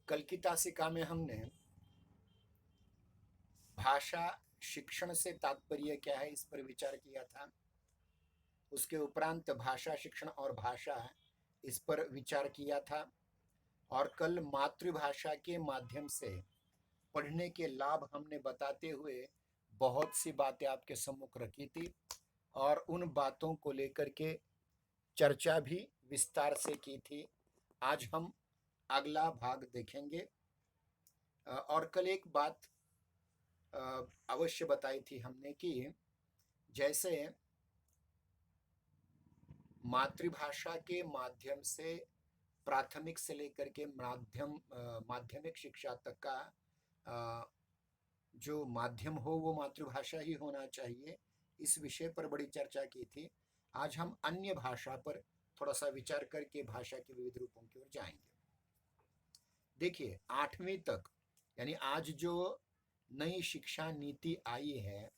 कल की तासिका में हमने भाषा शिक्षण से तात्पर्य क्या है इस पर विचार किया था। उसके उपरांत भाषा शिक्षण और भाषा इस पर विचार किया था। और कल मातृभाषा के माध्यम से पढ़ने के लाभ हमने बताते हुए बहुत सी बातें आपके सम्मुख रखी थी और उन बातों को लेकर के चर्चा भी विस्तार से की थी। आज हम अगला भाग देखेंगे। और कल एक बात अवश्य बताई थी हमने कि जैसे मातृभाषा के माध्यम से प्राथमिक से लेकर के माध्यमिक शिक्षा तक का जो माध्यम हो वो मातृभाषा ही होना चाहिए, इस विषय पर बड़ी चर्चा की थी। आज हम अन्य भाषा पर थोड़ा सा विचार करके भाषा के विविध रूपों की ओर जाएंगे। देखिए, 8वीं तक यानी आज जो नई शिक्षा नीति आई है,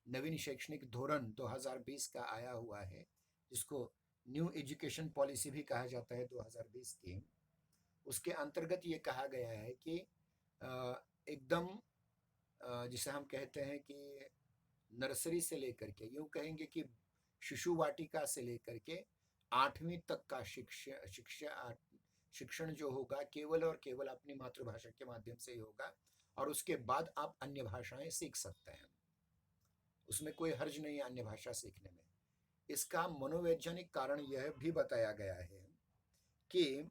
नवीन शैक्षणिक धोरण 2020 का आया हुआ है, जिसको न्यू एजुकेशन पॉलिसी भी कहा जाता है 2020 की। उसके अंतर्गत ये कहा गया है कि एकदम जिसे हम कहते हैं कि नर्सरी से लेकर के, यूं कहेंगे कि शिशु वाटिका से लेकर के 8वीं तक का शिक्षण जो होगा केवल और केवल अपनी मातृभाषा के माध्यम से ही होगा। और उसके बाद आप अन्य भाषाएं सीख सकते हैं, उसमें कोई हर्ज नहीं है अन्य भाषा सीखने में। इसका मनोवैज्ञानिक कारण यह भी बताया गया है कि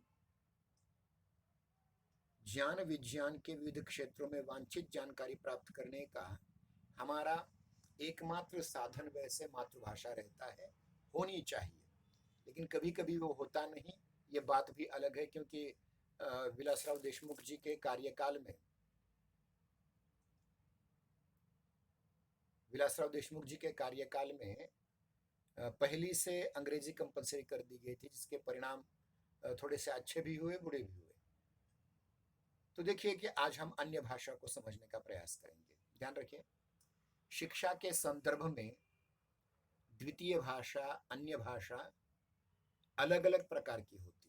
ज्ञान विज्ञान के विविध क्षेत्रों में वांछित जानकारी प्राप्त करने का हमारा एकमात्र साधन वैसे मातृभाषा रहता है, होनी चाहिए। लेकिन कभी कभी वो होता नहीं, ये बात भी अलग है, क्योंकि विलासराव देशमुख जी के कार्यकाल में पहली से अंग्रेजी कंपलसरी कर दी गई थी, जिसके परिणाम थोड़े से अच्छे भी हुए, बुरे भी हुए। तो देखिए कि आज हम अन्य भाषा को समझने का प्रयास करेंगे। ध्यान रखिए, शिक्षा के संदर्भ में द्वितीय भाषा, अन्य भाषा अलग अलग प्रकार की होती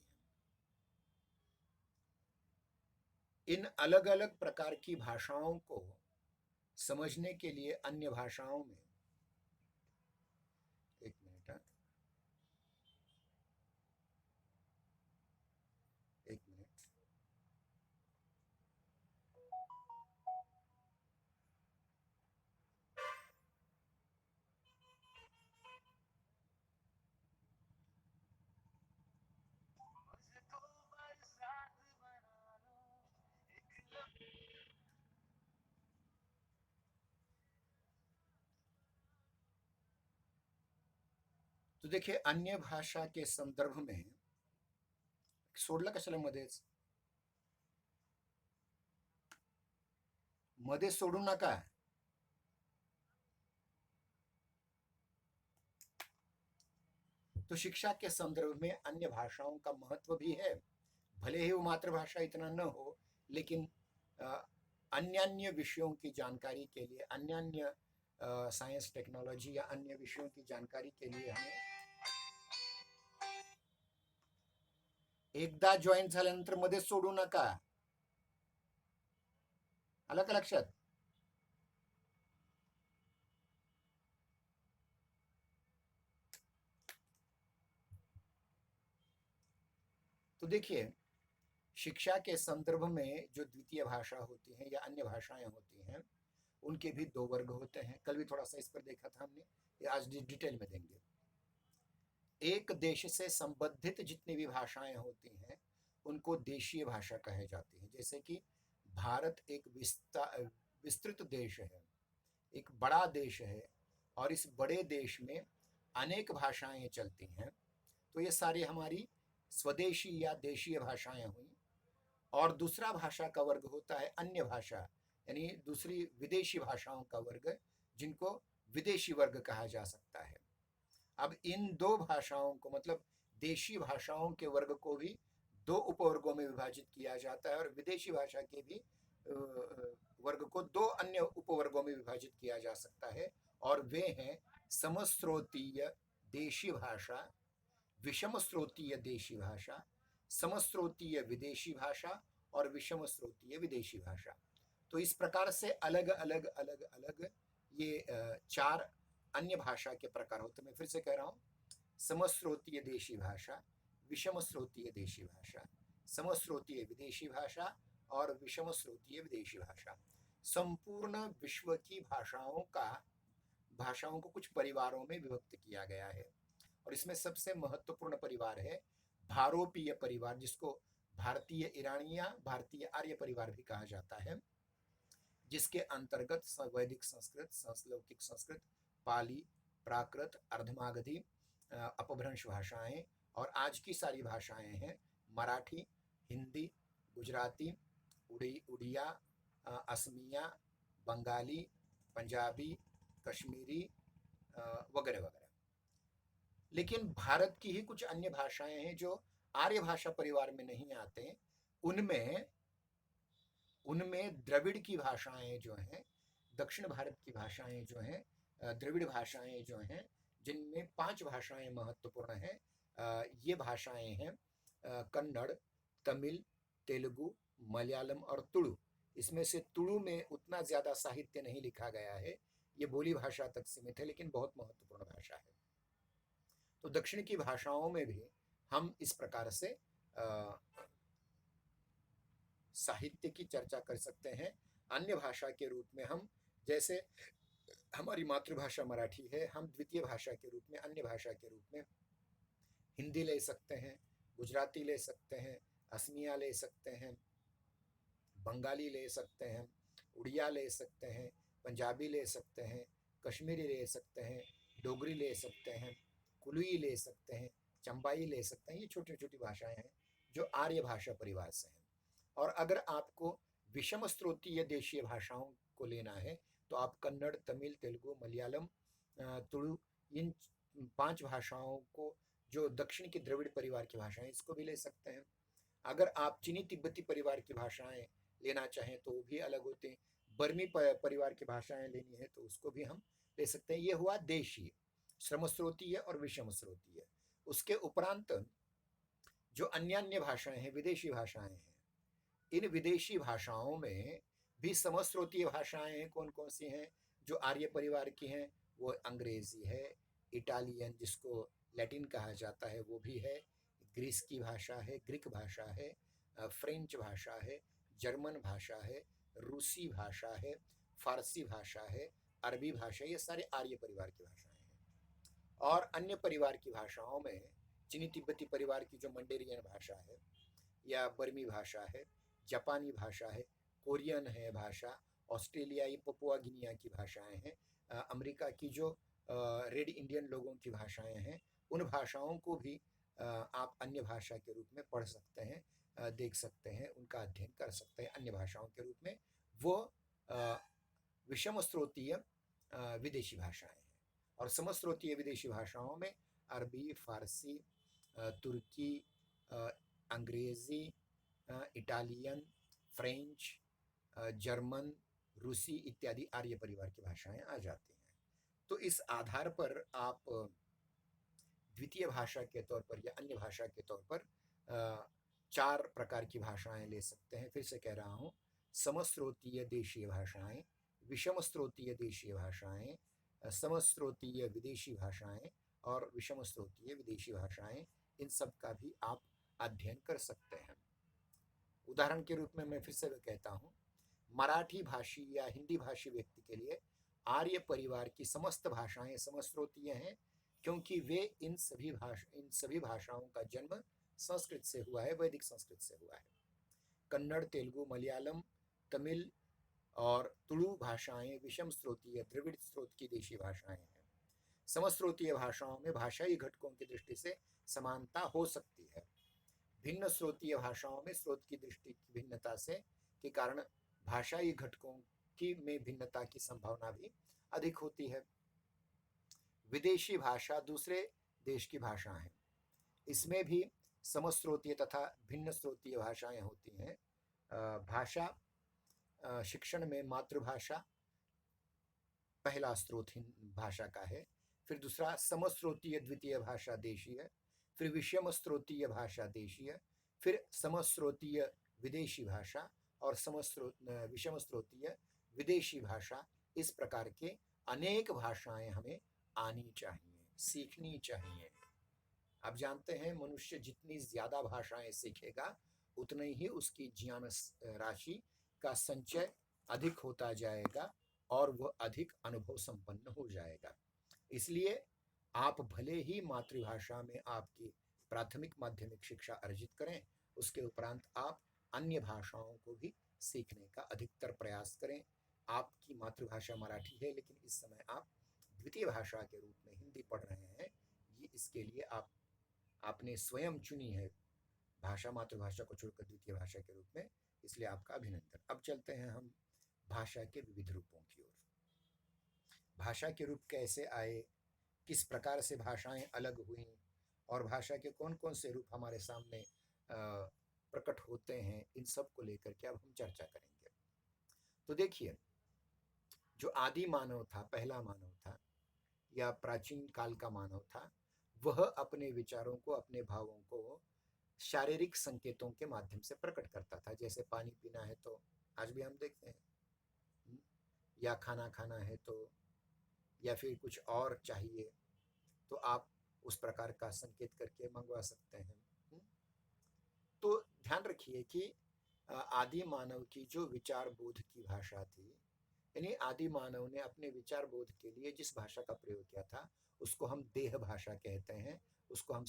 है। इन अलग अलग प्रकार की भाषाओं को समझने के लिए अन्य भाषाओं में, एक मिनट, एक मिनट, तो देखिए अन्य भाषा के संदर्भ में सोडला कशाला मध्येच, मध्ये सोडू नका। तो शिक्षा के संदर्भ में अन्य भाषाओं का महत्व भी है, भले ही वो मातृभाषा इतना न हो, लेकिन अन्य विषयों की जानकारी के लिए, अन्य साइंस टेक्नोलॉजी या अन्य विषयों की जानकारी के लिए हमें एकदा जॉईन झाल्यानंतर मध्ये सोडू नका। आलं का लक्षात? तो देखिए, शिक्षा के संदर्भ में जो द्वितीय भाषा होती है या अन्य भाषाएं होती हैं, उनके भी दो वर्ग होते हैं। कल भी थोड़ा सा इस पर देखा था हमने, ये आज डिटेल में देंगे। एक देश से संबंधित जितनी भी भाषाएं होती हैं उनको देशीय भाषा कहे जाती है। जैसे कि भारत एक विस्तृत देश है, एक बड़ा देश है, और इस बड़े देश में अनेक भाषाएं चलती हैं, तो ये सारी हमारी स्वदेशी या देशीय भाषाएं हुई। और दूसरा भाषा का वर्ग होता है अन्य भाषा, यानी दूसरी विदेशी भाषाओं का वर्ग, जिनको विदेशी वर्ग कहा जा सकता है। अब इन दो भाषाओं को, मतलब देशी भाषाओं के वर्ग को भी दो उपवर्गों में विभाजित किया जाता है, और विदेशी भाषा के भी वर्ग को दो अन्य उपवर्गों में विभाजित किया जा सकता है। और वे हैं समस्रोतीय देशी भाषा, विषम स्रोतीय देशी भाषा, समस्रोतीय विदेशी भाषा और विषम स्रोतीय विदेशी भाषा। तो इस प्रकार से अलग अलग अलग अलग ये चार अन्य भाषा के प्रकार होते हैं। मैं फिर से कह रहा हूँ, समस्रोतीय देशी भाषा, विषम स्रोतीय देशी भाषा, समस्रोतीय विदेशी भाषा और विषम स्रोतीय विदेशी भाषा। संपूर्ण विश्व की भाषाओं को कुछ परिवारों में विभक्त किया गया है और इसमें सबसे महत्वपूर्ण परिवार है भारोपीय परिवार, जिसको भारतीय ईरानी या भारतीय आर्य परिवार भी कहा जाता है, जिसके अंतर्गत वैदिक संस्कृत, संस्लौकिक संस्कृत, पाली, प्राकृत, अर्धमागधी, अपभ्रंश भाषाएं और आज की सारी भाषाएं हैं मराठी, हिंदी, गुजराती, उड़िया, असमिया, बंगाली, पंजाबी, कश्मीरी वगैरह वगैरह। लेकिन भारत की ही कुछ अन्य भाषाएं हैं जो आर्य भाषा परिवार में नहीं आते हैं। उनमें द्रविड़ की भाषाएं जो हैं, दक्षिण भारत की भाषाएं जो हैं, द्रविड़ भाषाएं जो हैं, जिनमें 5 भाषाएं महत्वपूर्ण हैं। ये भाषाएं हैं कन्नड़, तमिल, तेलुगु, मलयालम और तुलु। इसमें से तुलु में उतना ज्यादा साहित्य नहीं लिखा गया है, ये बोली भाषा तक सीमित है, लेकिन बहुत महत्वपूर्ण भाषा है। तो दक्षिण की भाषाओं में भी हम इस प्रकार से साहित्य की चर्चा कर सकते हैं। अन्य भाषा के रूप में हम, जैसे हमारी मातृभाषा मराठी है, हम द्वितीय भाषा के रूप में, अन्य भाषा के रूप में हिंदी ले सकते हैं, गुजराती ले सकते हैं, असमिया ले सकते हैं, बंगाली ले सकते हैं, उड़िया ले सकते हैं, पंजाबी ले सकते हैं, कश्मीरी ले सकते हैं, डोगरी ले सकते हैं, कुलुई ले सकते हैं, चंबाई ले सकते हैं। ये छोटी छोटी भाषाएं हैं जो आर्य भाषा परिवार से हैं। और अगर आपको विषम स्रोतीय देशीय भाषाओं को लेना है तो आप कन्नड़, तमिल, तेलुगु, मलयालम, तुलु, इन 5 भाषाओं को, जो दक्षिण के द्रविड़ परिवार की भाषाएं, इसको भी ले सकते हैं। अगर आप चीनी तिब्बती परिवार की भाषाएं लेना चाहें तो वो भी अलग होते हैं। बर्मी परिवार की भाषाएं लेनी है तो उसको भी हम ले सकते हैं। ये हुआ देशीय, श्रमस्रोतीय और विषम स्रोतीय। उसके उपरांत जो अन्य भाषाएं हैं, विदेशी भाषाएं हैं, इन विदेशी भाषाओं में भी समस्रोतीय भाषाएं हैं। कौन कौन सी हैं? जो आर्य परिवार की हैं वो अंग्रेजी है, इटालियन जिसको लैटिन कहा जाता है वो भी है, ग्रीस की भाषा है, ग्रीक भाषा है, फ्रेंच भाषा है, जर्मन भाषा है, रूसी भाषा है, फारसी भाषा है, अरबी भाषा, ये सारे आर्य परिवार की भाषाएं हैं। और अन्य परिवार की भाषाओं में चीनी तिब्बती परिवार की जो मंडेरियन भाषा है या बर्मी भाषा है, जापानी भाषा है, कोरियन है भाषा, ऑस्ट्रेलियाई पपुआ गिनिया की भाषाएं हैं, अमेरिका की जो रेड इंडियन लोगों की भाषाएं हैं, उन भाषाओं को भी आप अन्य भाषा के रूप में पढ़ सकते हैं, देख सकते हैं, उनका अध्ययन कर सकते हैं अन्य भाषाओं के रूप में। वो विषम स्रोतीय विदेशी भाषाएं हैं। और समस्रोतीय विदेशी भाषाओं में अरबी, फारसी, तुर्की, अंग्रेजी, इटालियन, फ्रेंच, जर्मन, रूसी इत्यादि आर्य परिवार की भाषाएं आ जाती हैं। तो इस आधार पर आप द्वितीय भाषा के तौर पर या अन्य भाषा के तौर पर 4 प्रकार की भाषाएं ले सकते हैं। फिर से कह रहा हूँ, समस्रोतीय देशीय भाषाएं, विषम स्रोतीय देशीय भाषाएं, समस्रोतीय विदेशी भाषाएं और विषम स्रोतीय विदेशी भाषाएं, इन सब का भी आप अध्ययन कर सकते हैं। उदाहरण के रूप में मैं फिर से कहता हूँ, मराठी भाषी या हिंदी भाषी व्यक्ति के लिए आर्य परिवार की समस्त भाषाएं समस्रोतीय हैं, क्योंकि वे इन सभी भाषाओं का जन्म संस्कृत से हुआ है, वैदिक संस्कृत से हुआ है। कन्नड़, तेलुगु, मलयालम, तमिल और तुलु भाषाएं विषम स्रोतीय द्रविड़ स्रोत की देशी भाषाएं हैं। समस्रोतीय भाषाओं में भाषाई घटकों की दृष्टि से समानता हो सकती है। भिन्न स्रोतीय भाषाओं में स्रोत की दृष्टि की भिन्नता से के कारण भाषाई घटकों की में भिन्नता की संभावना भी अधिक होती है। विदेशी भाषा दूसरे देश की भाषा है, इसमें भी समस्रोतीय तथा भिन्न स्रोतीय भाषाएं होती हैं। भाषा शिक्षण में मातृभाषा पहला स्रोत भाषा का है, फिर दूसरा समस्रोतीय द्वितीय भाषा देशीय, फिर विषम स्रोतीय भाषा देशीय, फिर समस्रोतीय विदेशी भाषा और विषम स्रोतीय विदेशी भाषा, इस प्रकार के अनेक भाषाएं हमें आनी चाहिए, सीखनी चाहिए। आप जानते हैं मनुष्य जितनी ज्यादा भाषाएं सीखेगा उतना ही उसकी ज्ञान राशि का संचय अधिक होता जाएगा और वह अधिक अनुभव संपन्न हो जाएगा। इसलिए आप भले ही मातृभाषा में आपकी प्राथमिक माध्यमिक शिक्षा अर्जित करें, उसके उपरांत आप अन्य भाषाओं को भी सीखने का अधिकतर प्रयास करें। आपकी मातृभाषा मराठी है, लेकिन इस समय आप द्वितीय भाषा के रूप में हिंदी पढ़ रहे हैं, ये इसके लिए आपने स्वयं चुनी है भाषा, मातृभाषा को छोड़कर द्वितीय भाषा के रूप में, इसलिए आपका अभिनंदन। अब चलते हैं हम भाषा के विविध रूपों की ओर। भाषा के रूप कैसे आए, किस प्रकार से भाषाएं अलग हुई और भाषा के कौन कौन से रूप हमारे सामने प्रकट होते हैं, इन सब को लेकर के अब हम चर्चा करेंगे। तो देखिए, जो आदि मानव था, पहला मानव था या प्राचीन काल का मानव था, वह अपने विचारों को, अपने भावों को शारीरिक संकेतों के माध्यम से प्रकट करता था। जैसे पानी पीना है तो आज भी हम देखते हैं, या खाना खाना है तो, या फिर कुछ और चाहिए तो आप उस प्रकार का संकेत करके मंगवा सकते हैं। तो ध्यान रखिए कि आदि मानव की जो विचार बोध की भाषा थी, यानी आदि मानव ने अपने विचार बोध के लिए जिस भाषा का प्रयोग किया था उसको हम देह भाषा कहते हैं, उसको हम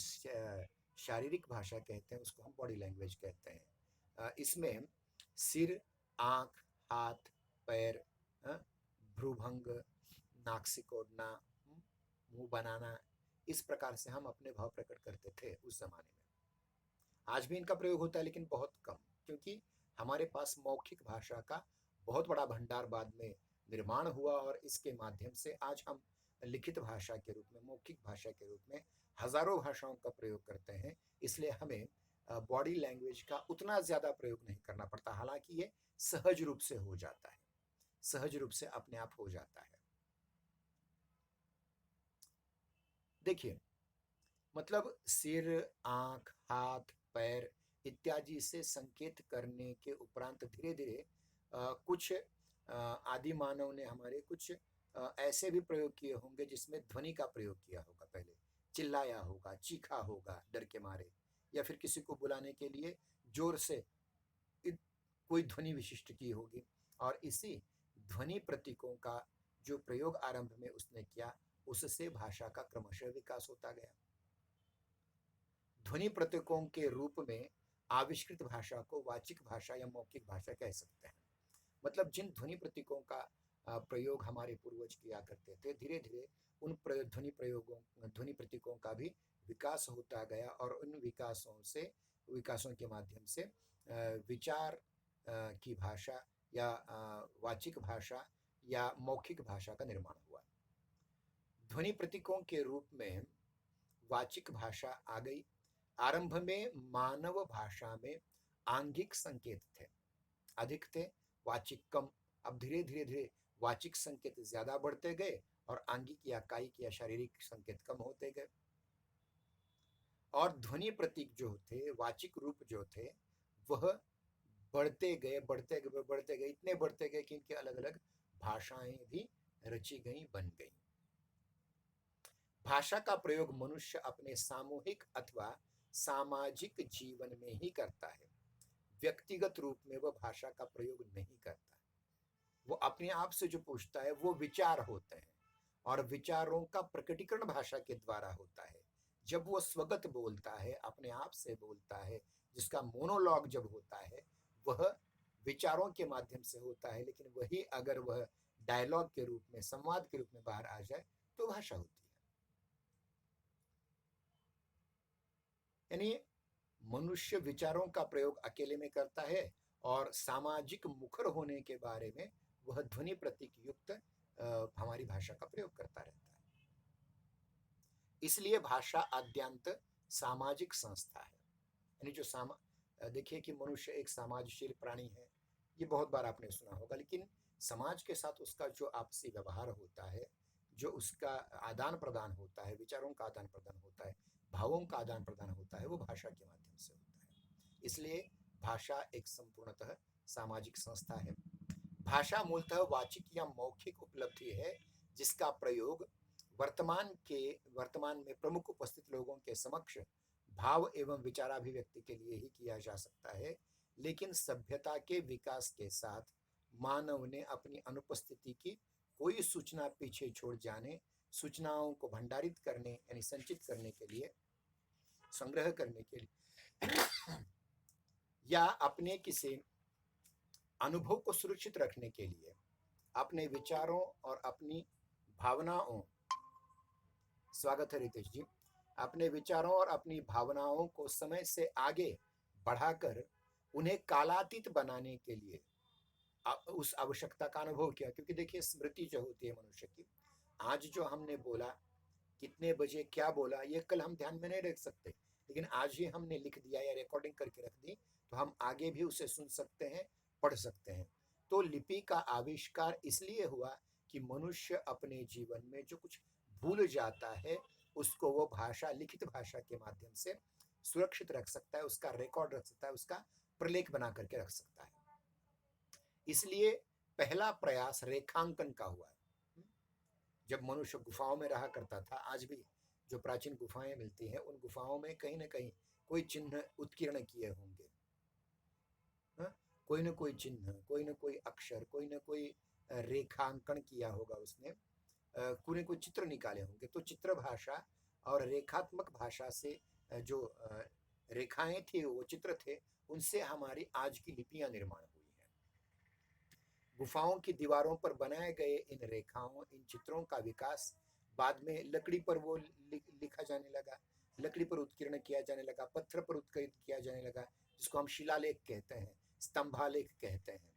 शारीरिक भाषा कहते हैं, उसको हम बॉडी लैंग्वेज कहते हैं। इसमें सिर, आंख, हाथ, पैर, भ्रूभंग, नाक सिकोड़ना, मुंह बनाना, इस प्रकार से हम अपने भाव प्रकट करते थे उस जमाने में। आज भी इनका प्रयोग होता है लेकिन बहुत कम, क्योंकि हमारे पास मौखिक भाषा का बहुत बड़ा भंडार बाद में निर्माण हुआ और इसके माध्यम से आज हम लिखित भाषा के रूप में, मौखिक भाषा के रूप में हजारों भाषाओं का प्रयोग करते हैं। इसलिए हमें बॉडी लैंग्वेज का उतना ज्यादा प्रयोग नहीं करना पड़ता, हालांकि ये सहज रूप से हो जाता है, सहज रूप से अपने आप हो जाता है। देखिए, मतलब सिर, आंख, हाथ, पैर इत्यादि से संकेत करने के उपरांत धीरे धीरे कुछ आदि मानव ने हमारे कुछ ऐसे भी प्रयोग किए होंगे जिसमें ध्वनि का प्रयोग किया होगा। पहले चिल्लाया होगा, चीखा होगा डर के मारे, या फिर किसी को बुलाने के लिए जोर से कोई ध्वनि विशिष्ट की होगी, और इसी ध्वनि प्रतीकों का जो प्रयोग आरंभ में उसने किया, उससे भाषा का क्रमशः विकास होता गया। ध्वनि प्रतीकों के रूप में आविष्कृत भाषा को वाचिक भाषा या मौखिक भाषा कह सकते हैं। मतलब जिन ध्वनि प्रतीकों का प्रयोग हमारे पूर्वज किया करते थे, धीरे धीरे उन ध्वनि प्रतीकों का भी विकास होता गया और उन विकासों के माध्यम से विचार की भाषा या वाचिक भाषा या मौखिक भाषा का निर्माण हुआ। ध्वनि प्रतीकों के रूप में वाचिक भाषा आ गई। आरंभ में मानव भाषा में आंगिक संकेत थे, अधिक थे, वाचिक कम। अब धीरे धीरे धीरे वाचिक संकेत ज्यादा बढ़ते गए और आंगिक या कायिक या शारीरिक संकेत कम होते गए। और ध्वनि प्रतीक जो थे, वाचिक रूप जो थे, वह बढ़ते गए, इतने बढ़ते गए कि इनके अलग अलग भाषाएं भी रची गई, बन गई। भाषा का प्रयोग मनुष्य अपने सामूहिक अथवा सामाजिक जीवन में ही करता है। व्यक्तिगत रूप में वह भाषा का प्रयोग नहीं करता। वो अपने आप से जो पूछता है वो विचार होते हैं, और विचारों का प्रकटीकरण भाषा के द्वारा होता है। जब वो स्वगत बोलता है, अपने आप से बोलता है, जिसका मोनोलॉग जब होता है, वह विचारों के माध्यम से होता है। लेकिन वही अगर वह डायलॉग के रूप में, संवाद के रूप में बाहर आ जाए तो भाषा होती है। यानी मनुष्य विचारों का प्रयोग अकेले में करता है और सामाजिक मुखर होने के बारे में वह ध्वनि प्रतीक युक्त हमारी भाषा का प्रयोग करता रहता है। इसलिए भाषा आद्यांत सामाजिक संस्था है। यानी जो देखिए कि मनुष्य एक समाजशील प्राणी है, ये बहुत बार आपने सुना होगा, लेकिन समाज के साथ उसका जो आपसी व्यवहार होता है, जो उसका आदान प्रदान होता है, विचारों का आदान प्रदान होता है, भावों का आदान प्रदान होता है, वो भाषा के माध्यम से होता है। इसलिए भाषा एक संपूर्णतः सामाजिक संस्था है। भाषा मूलतः वाचिक या मौखिक उपलब्धि है जिसका प्रयोग वर्तमान में प्रमुख उपस्थित लोगों के समक्ष भाव एवं विचाराभिव्यक्ति के लिए ही किया जा सकता है, लेकिन सभ्यता के विकास के साथ मानव ने अपनी अनुपस्थिति की कोई सूचना पीछे छोड़ जाने, सूचनाओं को भंडारित करने यानी संचित करने के लिए, संग्रह करने के लिए या अपने किसी अनुभव को सुरक्षित रखने के लिए अपने विचारों और अपनी भावनाओं, स्वागत है रितेश जी, अपने विचारों और अपनी भावनाओं को समय से आगे बढ़ाकर उन्हें कालातीत बनाने के लिए उस आवश्यकता का अनुभव किया। क्योंकि देखिए, स्मृति जो होती है मनुष्य की, आज जो हमने बोला, कितने बजे क्या बोला, ये कल हम ध्यान में नहीं रख सकते, लेकिन आज ही हमने लिख दिया या रिकॉर्डिंग करके रख दी तो हम आगे भी उसे सुन सकते हैं, पढ़ सकते हैं। तो लिपि का आविष्कार इसलिए हुआ कि मनुष्य अपने जीवन में जो कुछ भूल जाता है उसको वो भाषा, लिखित भाषा के माध्यम से सुरक्षित रख सकता है, उसका रिकॉर्ड रख सकता है, उसका प्रलेख बना करके रख सकता है। इसलिए पहला प्रयास रेखांकन का हुआ है। जब मनुष्य गुफाओं में रहा करता था, आज भी जो प्राचीन गुफाएं मिलती हैं उन गुफाओं में कहीं ना कहीं कोई चिन्ह उत्कीर्ण किए होंगे, कोई ना कोई चिन्ह, कोई ना कोई अक्षर, कोई ना कोई रेखांकन किया होगा उसने, कोई ना कोई चित्र निकाले होंगे। तो चित्र भाषा और रेखात्मक भाषा से जो रेखाएं थी, वो चित्र थे, उनसे हमारी आज की लिपियां निर्माण हुई हैं। गुफाओं की दीवारों पर बनाए गए इन रेखाओं, इन चित्रों का विकास बाद में लकड़ी पर वो लिखा जाने लगा, लकड़ी पर उत्कीर्ण किया जाने लगा, पत्थर पर उत्कीर्ण किया जाने लगा, जिसको हम शिलालेख कहते हैं, स्तंभालेख कहते हैं।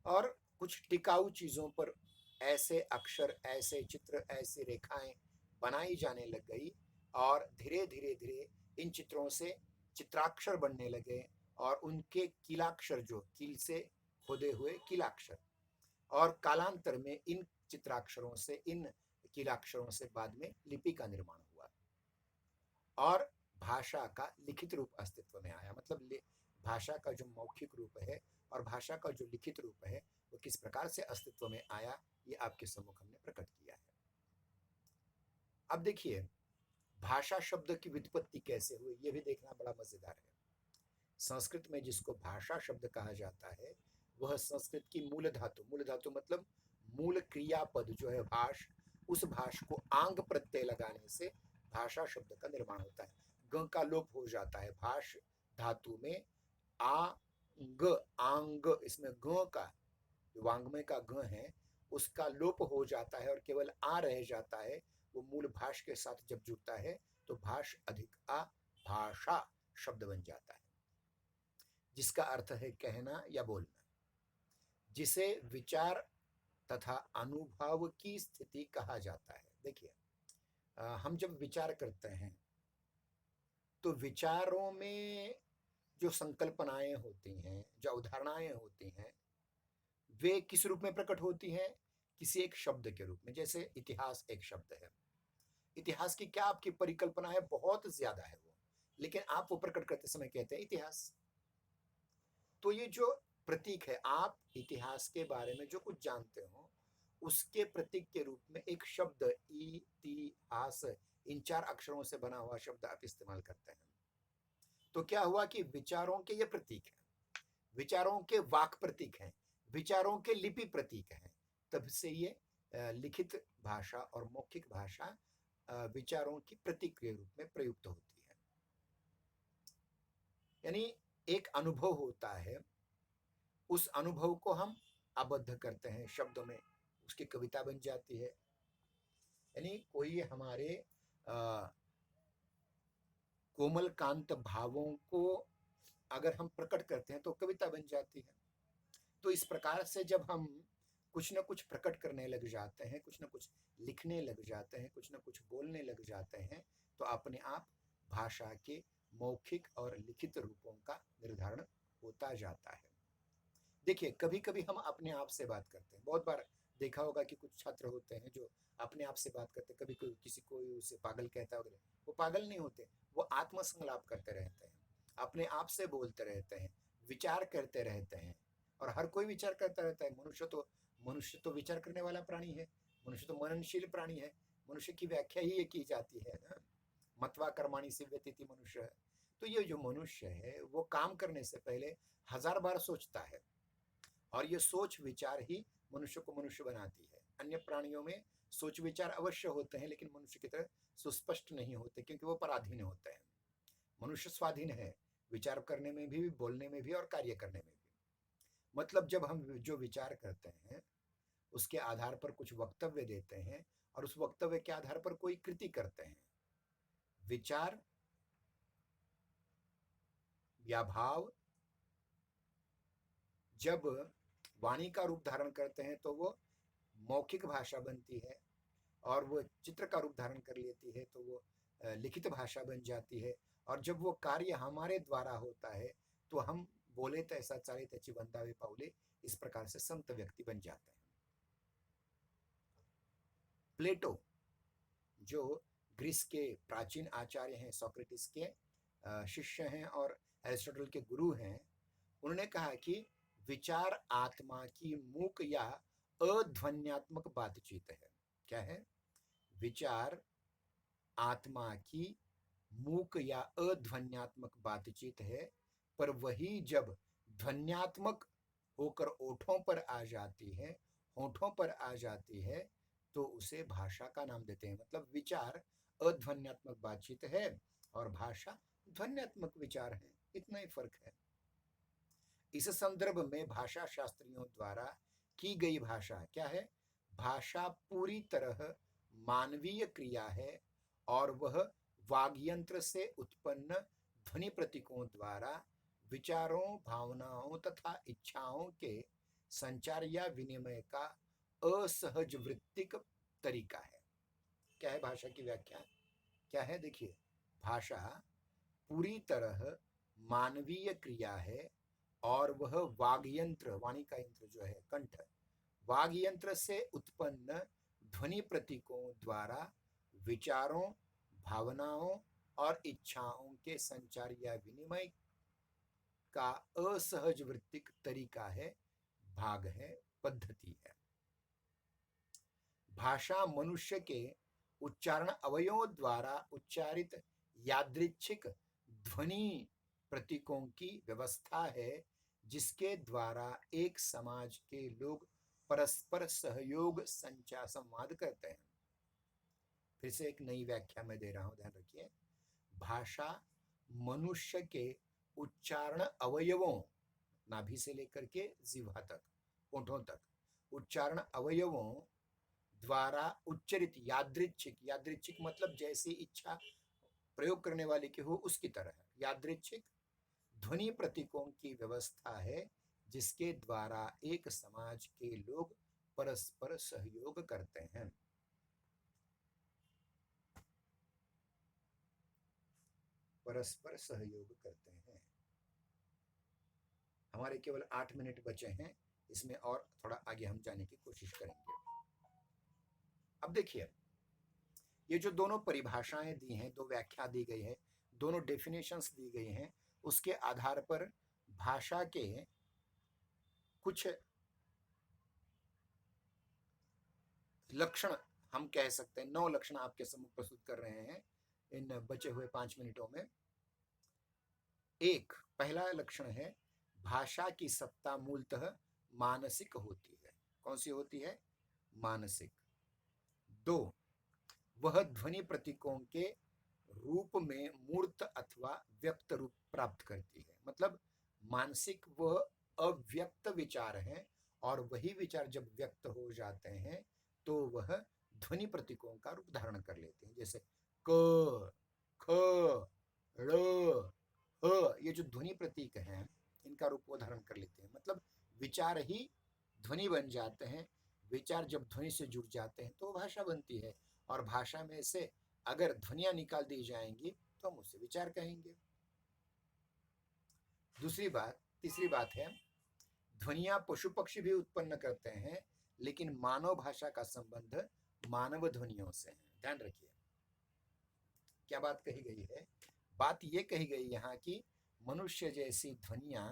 और कुछ टिकाऊ चीजों पर ऐसे अक्षर, ऐसे चित्र, ऐसी रेखाएं बनाई जाने लग गई और धीरे धीरे धीरे इन चित्रों से चित्राक्षर बनने लगे और उनके कीलाक्षर, जो कील से खोदे हुए कीलाक्षर, और कालांतर में इन चित्राक्षरों से, इन कीलाक्षरों से बाद में लिपि का निर्माण हुआ और भाषा का लिखित रूप अस्तित्व में आया। मतलब भाषा का जो मौखिक रूप है और भाषा का जो लिखित रूप है वो किस प्रकार से अस्तित्व में आया, ये आपके सम्मुख हमने प्रकट किया है। अब देखिए, भाषा शब्द की व्युत्पत्ति कैसे हुई, ये भी देखना बड़ा मजेदार है। संस्कृत में जिसको भाषा शब्द कहा जाता है वह संस्कृत की मूल धातु, मूल धातु मतलब मूल क्रियापद जो है भाष, उस भाष को आंग प्रत्यय लगाने से भाषा शब्द का निर्माण होता है। ग का लोप हो जाता है भाष धातु में, आ ग, आंग, इसमें ग का, वांग्मय का ग है, उसका लोप हो जाता है और केवल आ रह जाता है। वो मूल भाष के साथ जब जुड़ता है तो भाष अधिक आ भाषा शब्द बन जाता है, जिसका अर्थ है कहना या बोलना, जिसे विचार तथा अनुभव की स्थिति कहा जाता है। देखिए, हम जब विचार करते हैं तो विचारों में जो संकल्पनाएं होती हैं, जो अवधारणाएं होती हैं, वे किस रूप में प्रकट होती हैं? किसी एक शब्द के रूप में। जैसे इतिहास एक शब्द है, इतिहास की क्या आपकी परिकल्पना है? बहुत ज्यादा है वो, लेकिन आप वो प्रकट करते समय कहते हैं इतिहास। तो ये जो प्रतीक है, आप इतिहास के बारे में जो कुछ जानते हो उसके प्रतीक के रूप में एक शब्द इतिहास, इन 4 अक्षरों से बना हुआ शब्द आप इस्तेमाल करते हैं। तो क्या हुआ कि विचारों के ये प्रतीक हैं, विचारों के वाक प्रतीक हैं, विचारों के लिपि प्रतीक हैं। तब से ये लिखित भाषा और मौखिक भाषा विचारों की प्रतीक के रूप में प्रयुक्त होती है। यानी एक अनुभव होता है, उस अनुभव को हम आबद्ध करते हैं शब्दों में, उसकी कविता बन जाती है। यानी कोई हमारे कोमल कांत भावों को अगर हम प्रकट करते हैं तो कविता बन जाती है। तो इस प्रकार से जब हम कुछ न कुछ प्रकट करने लग जाते हैं, कुछ न कुछ लिखने लग जाते हैं, कुछ न कुछ बोलने लग जाते हैं, तो अपने आप भाषा के मौखिक और लिखित रूपों का निर्धारण होता जाता है। देखिए, कभी कभी हम अपने आप से बात करते हैं, बहुत बार देखा होगा कि कुछ छात्र होते हैं जो अपने आप से बात करते हैं, कभी कोई किसी को उसे पागल कहता है वगैरह, वो पागल नहीं होते, वो आत्मसंलाप करते रहते हैं। अपने आप से बोलते रहते हैं, विचार करते रहते हैं, और हर कोई विचार करता रहता है। मनुष्य तो विचार करने वाला प्राणी है, मनुष्य तो मननशील प्राणी है। मनुष्य की व्याख्या ही ये की जाती है ना, मत्वा कर्माणि सिद्ध्यति मनुष्य है। तो ये जो मनुष्य है वो काम करने से पहले 1000 बार सोचता है, और ये सोच विचार ही मनुष्य को मनुष्य बनाती है। अन्य प्राणियों में सोच विचार अवश्य होते हैं, लेकिन मनुष्य की तरह सुस्पष्ट नहीं होते, क्योंकि वो पराधीन होते हैं। मनुष्य स्वाधीन है, विचार करने में भी, बोलने में भी, और कार्य करने में भी। मतलब जब हम जो विचार करते हैं उसके आधार पर कुछ वक्तव्य देते हैं, और उस वक्तव्य के आधार पर कोई कृति करते हैं। विचार या भाव जब वाणी का रूप धारण करते हैं तो वो मौखिक भाषा बनती है, और वो चित्र का रूप धारण कर लेती है तो वो लिखित भाषा बन जाती है। और जब वो कार्य हमारे द्वारा होता है तो हम बोले तैसा चाले त्याची वंदावे पाऊले, इस प्रकार से संत व्यक्ति बन जाते हैं। प्लेटो जो ग्रीस के प्राचीन आचार्य हैं, सोक्रेटिस के शिष्य हैं और एरिस्टोटल के गुरु हैं, उन्होंने कहा कि विचार आत्मा की मूक या अध्वन्यात्मक बातचीत है। क्या है? विचार आत्मा की मूक या अध्वन्यात्मक बातचीत है, पर वही जब ध्वन्यात्मक होकर ओठों पर आ जाती है, होठों पर आ जाती है, तो उसे भाषा का नाम देते हैं। मतलब विचार अध्वन्यात्मक बातचीत है और भाषा ध्वन्यात्मक विचार है, इतना ही फर्क है। इस संदर्भ में भाषा शास्त्रियों द्वारा की गई भाषा क्या है? भाषा पूरी तरह मानवीय क्रिया है, और वह वाग्यंत्र से उत्पन्न ध्वनि प्रतीकों द्वारा विचारों, भावनाओं तथा इच्छाओं के संचार या विनिमय का असहज वृत्तिक तरीका है। क्या है भाषा की व्याख्या? क्या है? देखिए, भाषा पूरी तरह मानवीय क्रिया है, और वह वाग्यंत्र, वाणी का यंत्र जो है कंठ, वाग्यंत्र से उत्पन्न ध्वनि प्रतीकों द्वारा विचारों, भावनाओं और इच्छाओं के संचार या विनिमय का असहज वृत्तिक तरीका है, भाग है, पद्धति है। भाषा मनुष्य के उच्चारण अवयवों द्वारा उच्चारित यादृच्छिक ध्वनि प्रतीकों की व्यवस्था है, जिसके द्वारा एक समाज के लोग परस्पर सहयोग संवाद करते हैं। फिर से एक नई व्याख्या मैं दे रहा हूं, ध्यान रखिए। भाषा मनुष्य के उच्चारण अवयवों, नाभि से लेकर के जिह्वा तक, होठों तक, उच्चारण अवयवों द्वारा उच्चरित यादृच्छिक, यादृच्छिक मतलब जैसी इच्छा प्रयोग करने वाले की हो उसकी तरह, यादृच्छिक ध्वनि प्रतीकों की व्यवस्था है, जिसके द्वारा एक समाज के लोग परस्पर सहयोग करते हैं। परस्पर सहयोग करते हैं। हमारे केवल 8 मिनट बचे हैं, इसमें और थोड़ा आगे हम जाने की कोशिश करेंगे। अब देखिए, ये जो दोनों परिभाषाएं दी हैं, दो व्याख्या दी गई है, दोनों डेफिनेशंस दी गई हैं, उसके आधार पर भाषा के कुछ लक्षण हम कह सकते हैं। 9 लक्षण आपके सम्मुख प्रस्तुत कर रहे हैं इन बचे हुए 5 मिनटों में। एक पहला लक्षण है, भाषा की सत्ता मूलतः मानसिक होती है। कौन सी होती है? मानसिक। 2, वह ध्वनि प्रतीकों के रूप में मूर्त अथवा व्यक्त रूप प्राप्त करती है। मतलब मानसिक वह अव्यक्त विचार है, और वही विचार जब व्यक्त हो जाते हैं तो वह ध्वनि प्रतीकों का रूप धारण कर लेते हैं। जैसे क, ख, ड़, ह, ये जो ध्वनि प्रतीक हैं, इनका रूप वो धारण कर लेते हैं। मतलब विचार ही ध्वनि बन जाते हैं। विचार जब ध्वनि से जुड़ जाते हैं तो भाषा बनती है, और भाषा में से अगर ध्वनियां निकाल दी जाएंगी तो हम उसे विचार कहेंगे। तीसरी बात है, ध्वनियां पशु पक्षी भी उत्पन्न करते हैं, लेकिन मानव भाषा का संबंध मानव ध्वनियों से है। ध्यान रखिए क्या बात कही गई है। बात यह कही गई यहाँ की मनुष्य जैसी ध्वनियाँ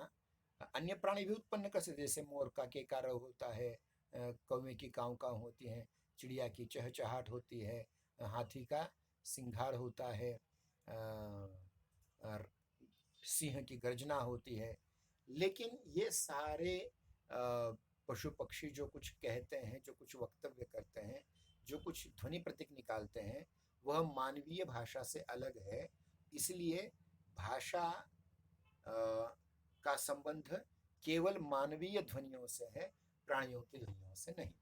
अन्य प्राणी भी उत्पन्न कर सकते, जैसे मोर का केकार होता है, कौवे की काँव काँव होती हैं, चिड़िया की चहचहाट होती है, हाथी का सिंघाड़ होता है, और सिंह की गर्जना होती है। लेकिन ये सारे पशु पक्षी जो कुछ कहते हैं, जो कुछ वक्तव्य करते हैं, जो कुछ ध्वनि प्रतीक निकालते हैं, वह मानवीय भाषा से अलग है। इसलिए भाषा का संबंध केवल मानवीय ध्वनियों से है, प्राणियों की ध्वनियों से नहीं।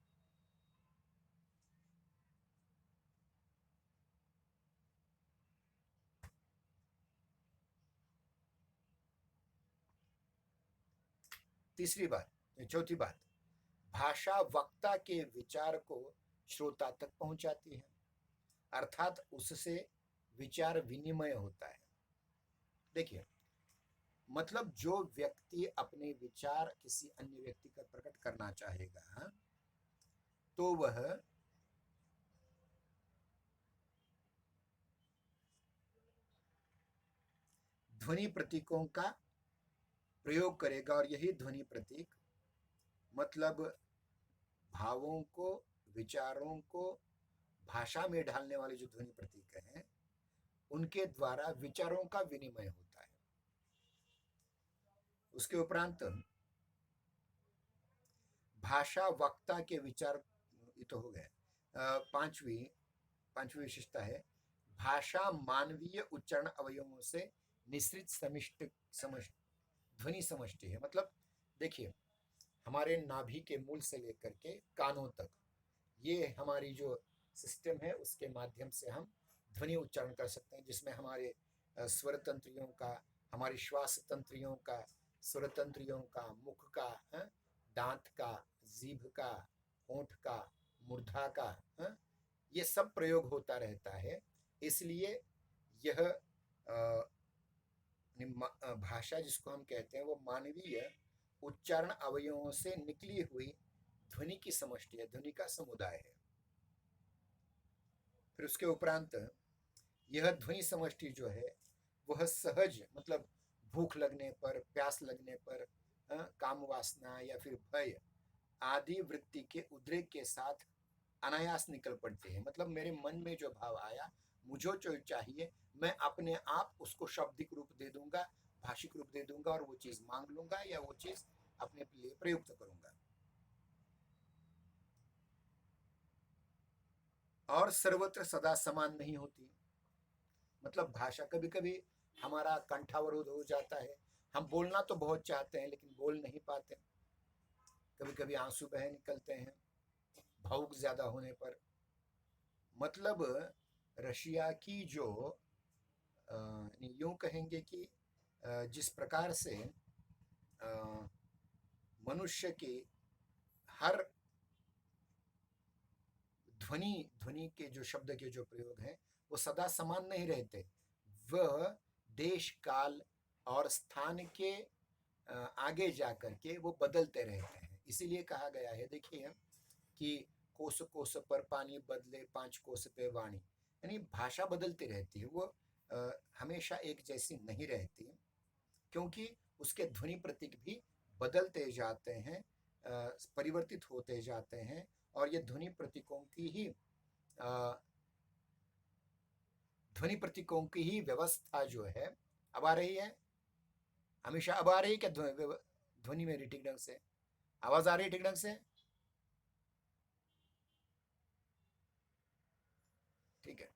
तीसरी बात, चौथी बात, भाषा वक्ता के विचार को श्रोता तक पहुंचाती है, अर्थात उससे विचार विनिमय होता है। देखिए, मतलब जो व्यक्ति अपने विचार किसी अन्य व्यक्ति का प्रकट करना चाहेगा, तो वह ध्वनि प्रतीकों का प्रयोग करेगा, और यही ध्वनि प्रतीक मतलब भावों को, विचारों को भाषा में ढालने वाले जो ध्वनि प्रतीक हैं, उनके द्वारा विचारों का विनिमय होता है। उसके उपरांत भाषा वक्ता के विचार, ये तो हो गए। पांचवी पांचवी विशेषता है, भाषा मानवीय उच्चारण अवयवों से निश्रित ध्वनि समष्टि है। मतलब देखिए, हमारे नाभि के मूल से लेकर के कानों तक, ये हमारी जो सिस्टम है, उसके माध्यम से हम ध्वनि उच्चारण कर सकते हैं, जिसमें हमारे स्वर तंत्रियों का, हमारी श्वास तंत्रियों का, स्वर तंत्रियों का, मुख का, दांत का, जीभ का, होंठ का, मूर्धा का, ये सब प्रयोग होता रहता है। इसलिए यह भाषा जिसको हम कहते हैं, वो मानवीय उच्चारण अवयवों से निकली हुई ध्वनि की समष्टि है, ध्वनि का समुदाय है। फिर उसके उपरांत यह ध्वनि समष्टि जो है, वह सहज, मतलब भूख लगने पर, प्यास लगने पर, काम वासना या फिर भय आदि वृत्ति के उद्रेक के साथ अनायास निकल पड़ती है। मतलब मेरे मन में जो भाव आया, मुझे जो चाहिए, मैं अपने आप उसको शाब्दिक रूप दे दूंगा, भाषिक रूप दे दूंगा, और वो चीज मांग लूंगा या वो चीज अपने लिए प्रयुक्त करूंगा। और सर्वत्र सदा समान नहीं होती। मतलब भाषा कभी कभी हमारा कंठावरोध हो जाता है, हम बोलना तो बहुत चाहते हैं लेकिन बोल नहीं पाते, कभी कभी आंसू बह निकलते हैं भावुक ज्यादा होने पर। मतलब रशिया की जो यूं कहेंगे कि जिस प्रकार से मनुष्य के हर ध्वनि ध्वनि के जो शब्द के जो प्रयोग हैं, वो सदा समान नहीं रहते, वह देश काल और स्थान के आगे जाकर के वो बदलते रहते हैं। इसीलिए कहा गया है, देखिए, कि कोस कोस पर पानी बदले, पांच कोस पे वाणी, यानी भाषा बदलती रहती है, वो हमेशा एक जैसी नहीं रहती, क्योंकि उसके ध्वनि प्रतीक भी बदलते जाते हैं, परिवर्तित होते जाते हैं, और ये ध्वनि प्रतीकों की ही व्यवस्था जो है, अब आ रही है, हमेशा अब आ रही है क्या ध्वनि मेरी ठीक ढंग से आवाज आ रही है ठीक ढंग से? ठीक है।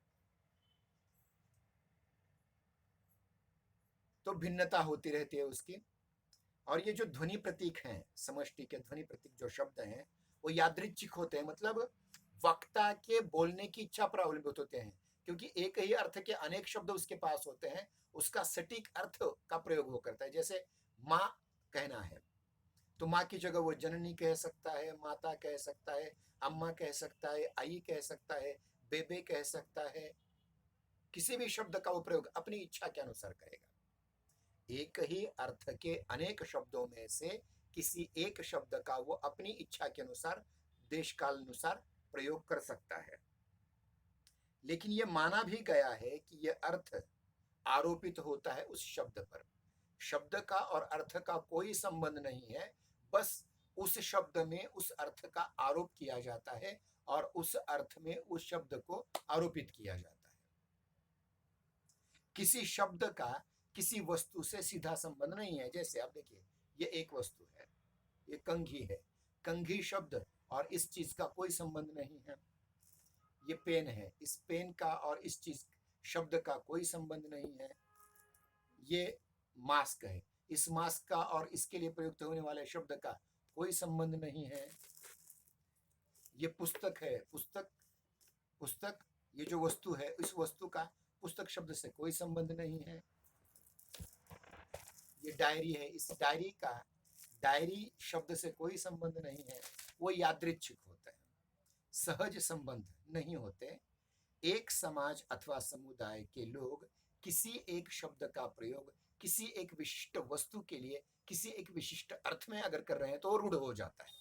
तो भिन्नता होती रहती है उसकी। और ये जो ध्वनि प्रतीक हैं, समष्टि के ध्वनि प्रतीक जो शब्द हैं, वो यादृच्छिक होते हैं, मतलब वक्ता के बोलने की इच्छा पर अवलंबित होते हैं, क्योंकि एक ही अर्थ के अनेक शब्द उसके पास होते हैं, उसका सटीक अर्थ का प्रयोग वो करता है। जैसे माँ कहना है, तो माँ की जगह वो जननी कह सकता है, माता कह सकता है, अम्मा कह सकता है, आई कह सकता है, बेबे कह सकता है, किसी भी शब्द का वो प्रयोग अपनी इच्छा के अनुसार करेगा। एक ही अर्थ के अनेक शब्दों में से किसी एक शब्द का वो अपनी इच्छा के अनुसार, देश काल अनुसार प्रयोग कर सकता है। लेकिन यह माना भी गया है कि यह अर्थ आरोपित होता है उस शब्द पर, शब्द का और अर्थ का कोई संबंध नहीं है, बस उस शब्द में उस अर्थ का आरोप किया जाता है और उस अर्थ में उस शब्द को आरोपित किया जाता है। किसी शब्द का किसी वस्तु से सीधा संबंध नहीं है। जैसे आप देखिए, ये एक वस्तु है, ये कंघी है, कंघी शब्द और इस चीज का कोई संबंध नहीं है। ये पेन है, इस पेन का और इस चीज शब्द का कोई संबंध नहीं है। ये मास्क है, इस मास्क का और इसके लिए प्रयुक्त होने वाले शब्द का कोई संबंध नहीं है। ये पुस्तक है, पुस्तक पुस्तक ये जो वस्तु है, इस वस्तु का पुस्तक शब्द से कोई संबंध नहीं है। ये डायरी है, इस डायरी का डायरी शब्द से कोई संबंध नहीं है। वो यादृच्छिक होता है, सहज संबंध नहीं होते। एक समाज अथवा समुदाय के लोग किसी एक शब्द का प्रयोग किसी एक विशिष्ट वस्तु के लिए किसी एक विशिष्ट अर्थ में अगर कर रहे हैं तो रूढ़ हो जाता है।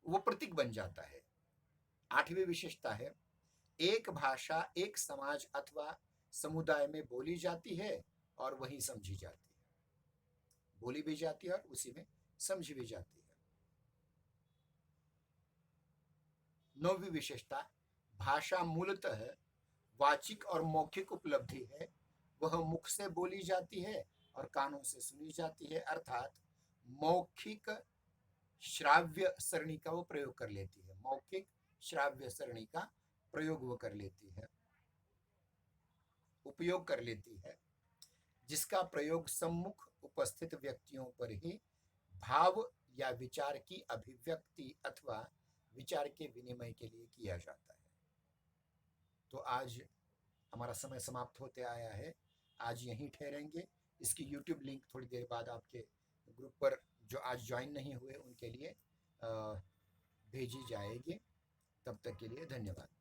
वो प्रतीक बन जाता है। 8वीं विशेषता है, एक भाषा एक समाज अथवा समुदाय में बोली जाती है और वही समझी जाती है। बोली भी जाती है और उसी में समझी भी जाती है। 9वीं विशेषता, भाषा मूलतः वाचिक और मौखिक उपलब्धि है। वह मुख से बोली जाती है और कानों से सुनी जाती है, अर्थात मौखिक श्राव्य सरणी का वो प्रयोग कर लेती है। मौखिक श्राव्य सरणी का प्रयोग वो कर लेती है, उपयोग कर लेती है, जिसका प्रयोग सम्मुख उपस्थित व्यक्तियों पर ही भाव या विचार की अभिव्यक्ति अथवा विचार के विनिमय के लिए किया जाता है। तो आज हमारा समय समाप्त होते आया है, आज यहीं ठहरेंगे। इसकी YouTube लिंक थोड़ी देर बाद आपके ग्रुप पर जो आज ज्वाइन नहीं हुए उनके लिए भेजी जाएगी। तब तक के लिए धन्यवाद।